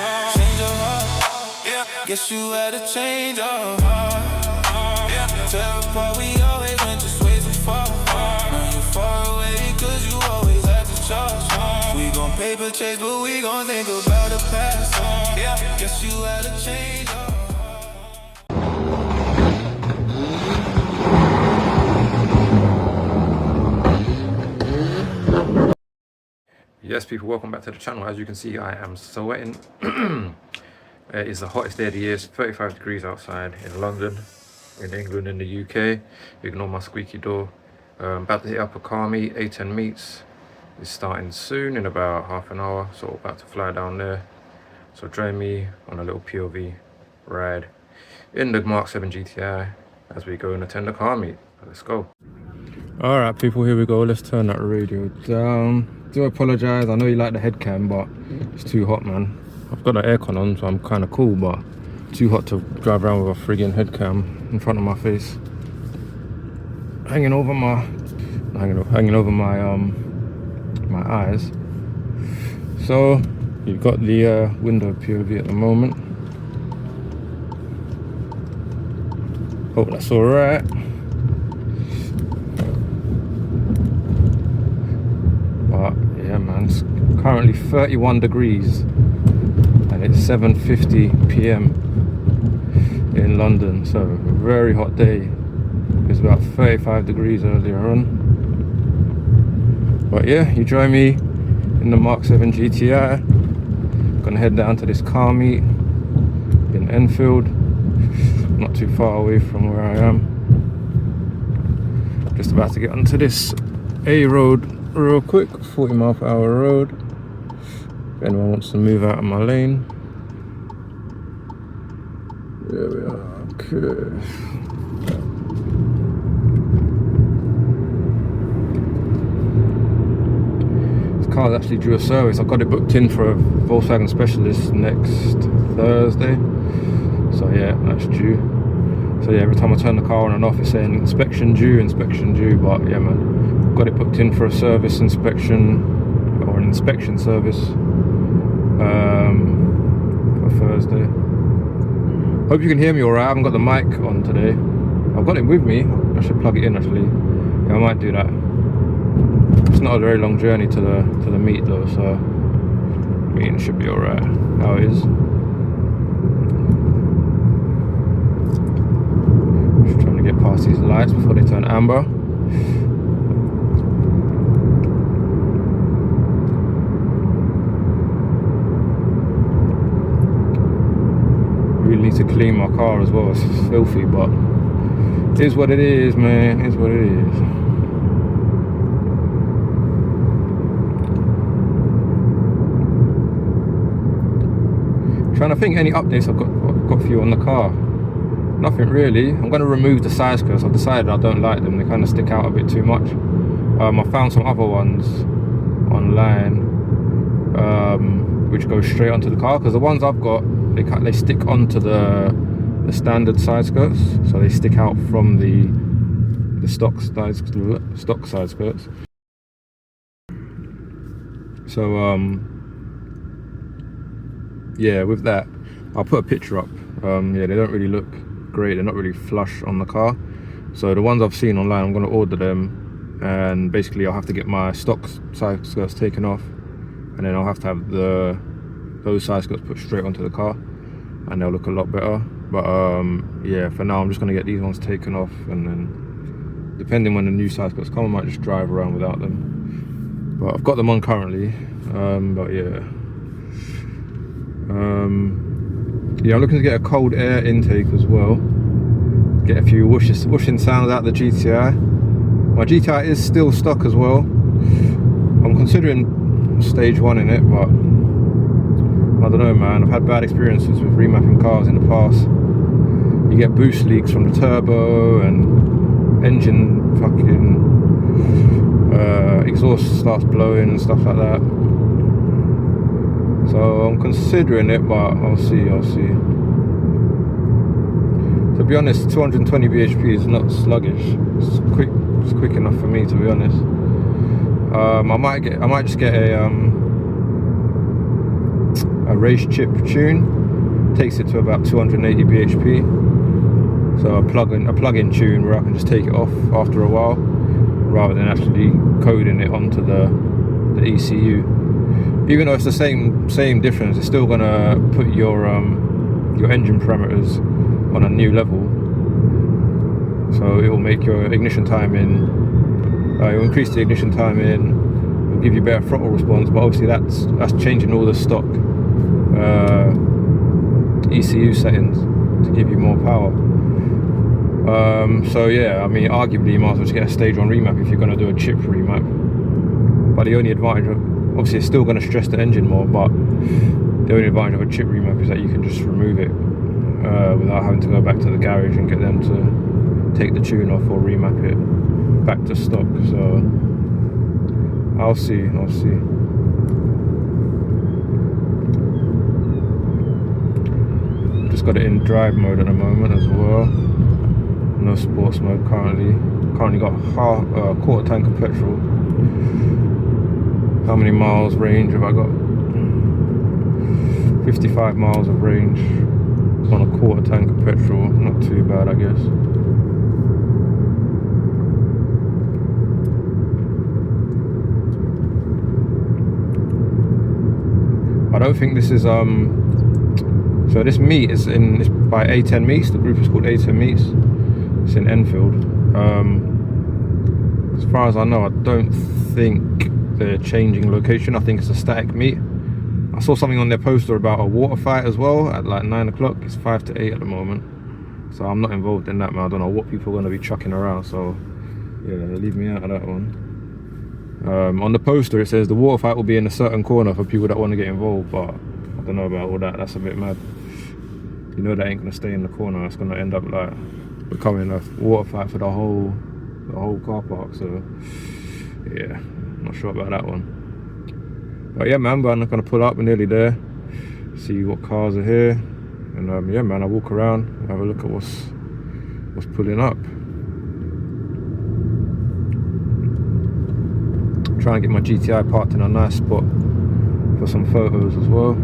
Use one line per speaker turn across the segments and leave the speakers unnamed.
Change of heart, yeah. Guess you had a change of heart, yeah. Tear apart, we always went just way too far. Now you far away, cause you always had to charge. We gon' paper chase, but we gon' think about the past, yeah. Guess you had a change of heart.
Yes, people, welcome back to the channel. As you can see, I am sweating. It is the hottest day of the year. It's 35 degrees outside in London, in England, in the UK. Ignore my squeaky door. About to hit up a car meet, A10 meets. It's starting soon in about half an hour, so we're about to fly down there. So join me on a little POV ride in the Mk7 GTI as we go and attend the car meet. Let's go. All right, people, here we go. Let's turn that radio down. Do apologise, I know you like the head cam, but it's too hot, man. I've got the aircon on, so I'm kind of cool, but too hot to drive around with a friggin' head cam in front of my face, hanging over my my eyes. So you've got the window POV at the moment. Hope that's all right. Yeah, man, it's currently 31 degrees and it's 7:50 p.m. in London, so a very hot day. It was about 35 degrees earlier on. But yeah, you join me in the Mk7 GTI. Gonna head down to this car meet in Enfield, not too far away from where I am. Just about to get onto this A road real quick, 40-mile-per-hour road. If anyone wants to move out of my lane. There we are. Okay. This car's actually due a service. I've got it booked in for a Volkswagen specialist next Thursday. So yeah, that's due. So yeah, every time I turn the car on and off, it's saying inspection due. But yeah, man, got it booked in for a service inspection, or an inspection service for Thursday. Hope you can hear me alright. I haven't got the mic on today. I've got it with me. I should plug it in actually. Yeah, I might do that. It's not a very long journey to the meet though, so meeting should be alright. How it is. Just trying to get past these lights before they turn amber. Really need to clean my car as well. It's filthy, but it is what it is, man. It is what it is. Trying to think any updates I've got for you on the car. Nothing really. I'm going to remove the side skirts. I've decided I don't like them. They kind of stick out a bit too much. I found some other ones online which go straight onto the car, because the ones I've got, they stick onto the standard side skirts, so they stick out from the stock side skirts. So yeah, with that, I'll put a picture up. Yeah, they don't really look great. They're not really flush on the car. So the ones I've seen online, I'm going to order them, and basically I'll have to get my stock side skirts taken off, and then I'll have to have those side skirts put straight onto the car, and they'll look a lot better. But yeah, for now I'm just going to get these ones taken off, and then depending when the new side skirts come, I might just drive around without them. But I've got them on currently. But yeah, yeah, I'm looking to get a cold air intake as well, get a few whooshing sounds out of the GTI. My GTI is still stock as well. I'm considering stage 1 in it, but I don't know, man. I've had bad experiences with remapping cars in the past. You get boost leaks from the turbo, and engine fucking exhaust starts blowing and stuff like that. So I'm considering it, but I'll see. To be honest, 220 bhp is not sluggish. It's quick enough for me, to be honest. I might just get a a race chip tune. Takes it to about 280 bhp. So a plug-in tune where I can just take it off after a while, rather than actually coding it onto the ECU. Even though it's the same difference, it's still gonna put your engine parameters on a new level. So it will make your ignition time it will increase the ignition time it'll give you better throttle response, but obviously that's changing all the stock ECU settings to give you more power. So yeah, I mean, arguably you might as well just get a stage 1 remap if you're going to do a chip remap. But the only advantage obviously it's still going to stress the engine more, but the only advantage of a chip remap is that you can just remove it without having to go back to the garage and get them to take the tune off or remap it back to stock. So I'll see. Just got it in drive mode at the moment as well. No sports mode currently. Currently got a quarter tank of petrol. How many miles range have I got? 55 miles of range on a quarter tank of petrol. Not too bad, I guess. I don't think this is so this meet is by A10 Meets. The group is called A10 Meets. It's in Enfield. As far as I know, I don't think they're changing location. I think it's a static meet. I saw something on their poster about a water fight as well at like 9 o'clock. It's 5 to 8 at the moment, so I'm not involved in that, man. I don't know what people are going to be chucking around, so yeah, leave me out of that one. On the poster it says the water fight will be in a certain corner for people that want to get involved, but I don't know about all that. That's a bit mad. You know that ain't going to stay in the corner. It's going to end up like becoming a water fight for the whole car park. So yeah, not sure about that one. But yeah, man, I'm going to pull up. We're nearly there. See what cars are here, and yeah, man, I'll walk around and have a look at what's pulling up. Try and get my GTI parked in a nice spot for some photos as well.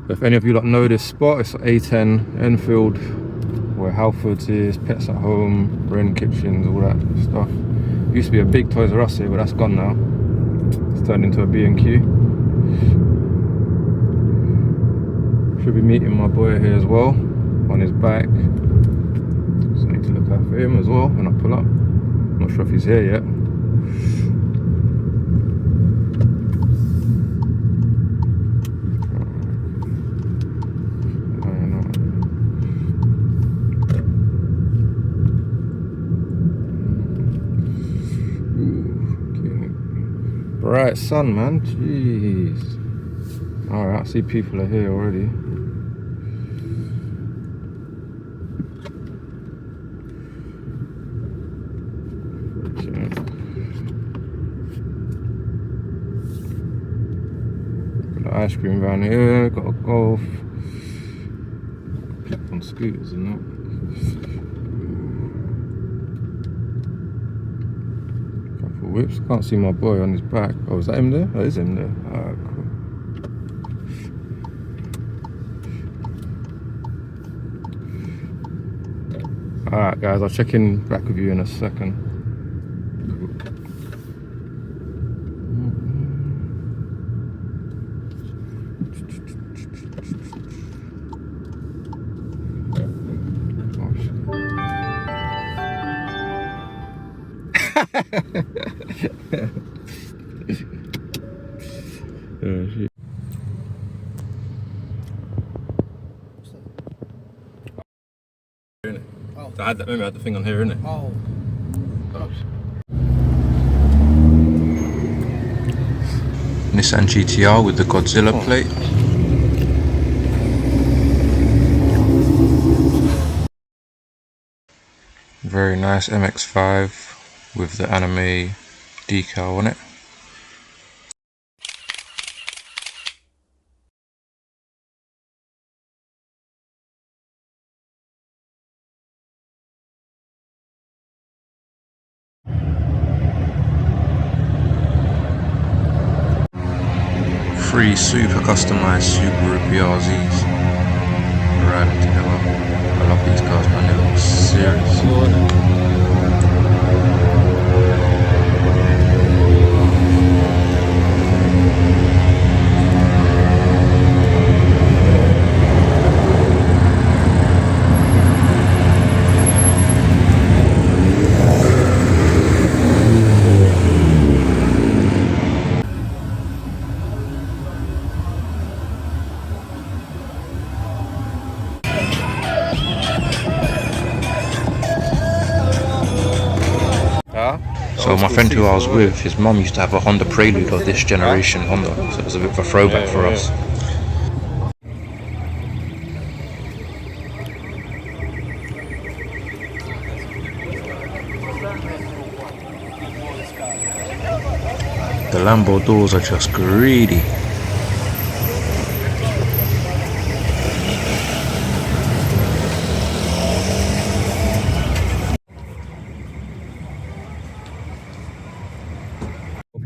If any of you lot know this spot, it's A10 Enfield, where Halfords is, Pets at Home, Wren Kitchens, all that stuff. Used to be a big Toys R Us here, but that's gone now. It's turned into a B&Q. Should be meeting my boy here as well, on his bike. So I need to look out for him as well when I pull up. Not sure if he's here yet. Bright sun, man, jeez. Alright, I see people are here already. Okay. Got the ice cream van here, got a Golf. People on scooters and that. Whips. Can't see my boy on his back. Oh, is that him there? That is him there. Alright, cool. Alright guys, I'll check in back with you in a second. Oh, shit. I had that, maybe I had the thing on here, innit?
Oh.
Nissan GTR with the Godzilla plate. Very nice MX5 with the anime decal on it. Three super customized subarubrz riding together. I love these cars, man. They look serious. So my friend who I was with, his mum used to have a Honda Prelude of this generation Honda, so it was a bit of a throwback for us. The Lambo doors are just greedy.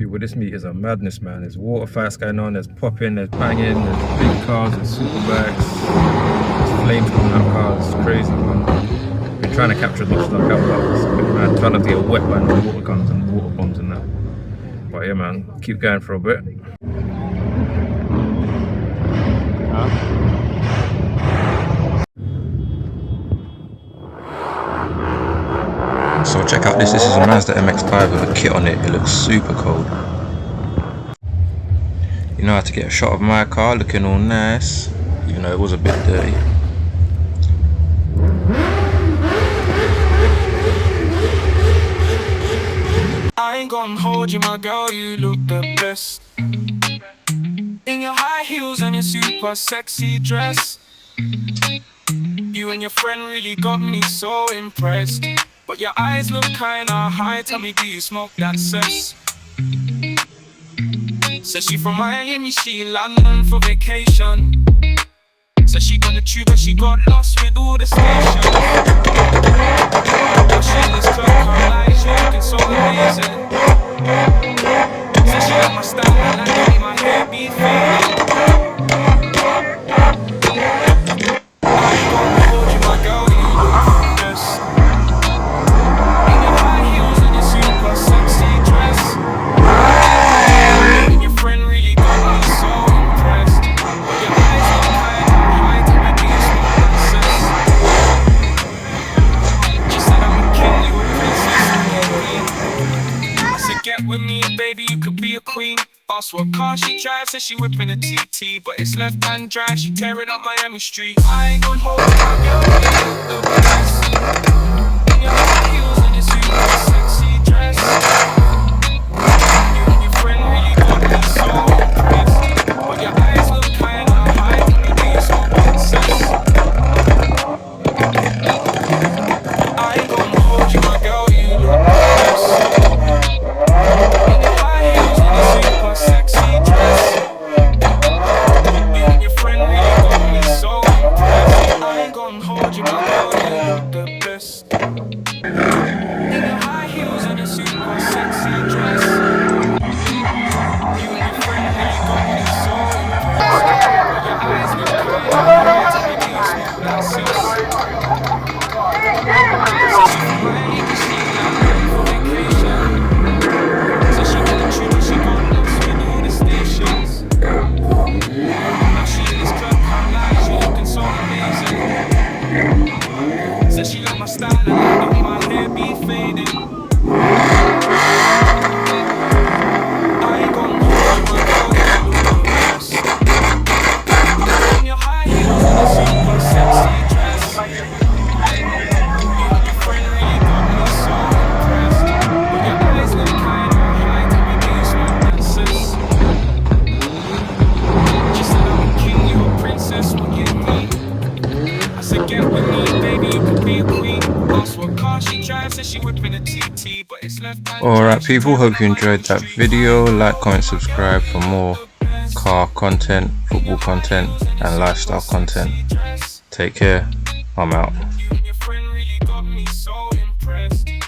With this meet is a madness, man. There's water fights going on, there's popping, there's banging, there's big cars, there's superbikes, there's flames coming out of cars. It's crazy, man. Been trying to capture as much as I can, but it's a bit mad. Trying not to get wet by the water guns and water bombs and that. But yeah, man, keep going for a bit. So check out this. This is a Mazda MX-5 with a kit on it. It looks super cold. You know how to get a shot of my car looking all nice, even though it was a bit dirty.
I ain't gonna hold you, my girl, you look the best. In your high heels and your super sexy dress, you and your friend really got me so impressed. But your eyes look kinda high, tell me, do you smoke that cess? Says she from Miami, she in London for vacation. Says she got the tube but she got lost with all the stations. Now she in this club, can't lie, she looking so amazing. Says she like my style, I like to make my hair be faded. I ain't gonna hold you, my girl, you look the best. In your high heels and your super sexy dress, and your friend really got me so impressed. But your eyes look kinda high, tell me, do you smoke that cess? She said I'm a king, you a princess, you a queen. I said get with me, baby, you could be a queen. Asked what car she drives, said she whipping a TT, but it's left-hand drive, she tearing up Miami Street. I ain't gonna hold you, my girl, you look the best. In your high heels and your super sexy dress, you and your friend really got me so impressed. But your eyes look kinda high, tell me, do you smoke that cess? I ain't gonna hold you, my girl, you look the best. In your high heels and your super sexy dress, you and your friend really got me so impressed. I ain't gonna hold you, my girl, you look the best. In your high heels and your super sexy dress, you and your friend really got me so impressed. But your eyes look kinda high, tell me, do you smoke that cess? Said she from Miami, she in London for vacation. Said she got the tube but she got lost with all the stations. Now she in this club, can't lie, she looking so amazing. Said she like my style, I like to make my hair be faded. I ain't gonna hold you, my girl, you look the best. In your high heels and your super sexy dress, you and
Alright people, hope you enjoyed that video. Like, comment, subscribe for more car content, football content and lifestyle content. Take care, I'm out.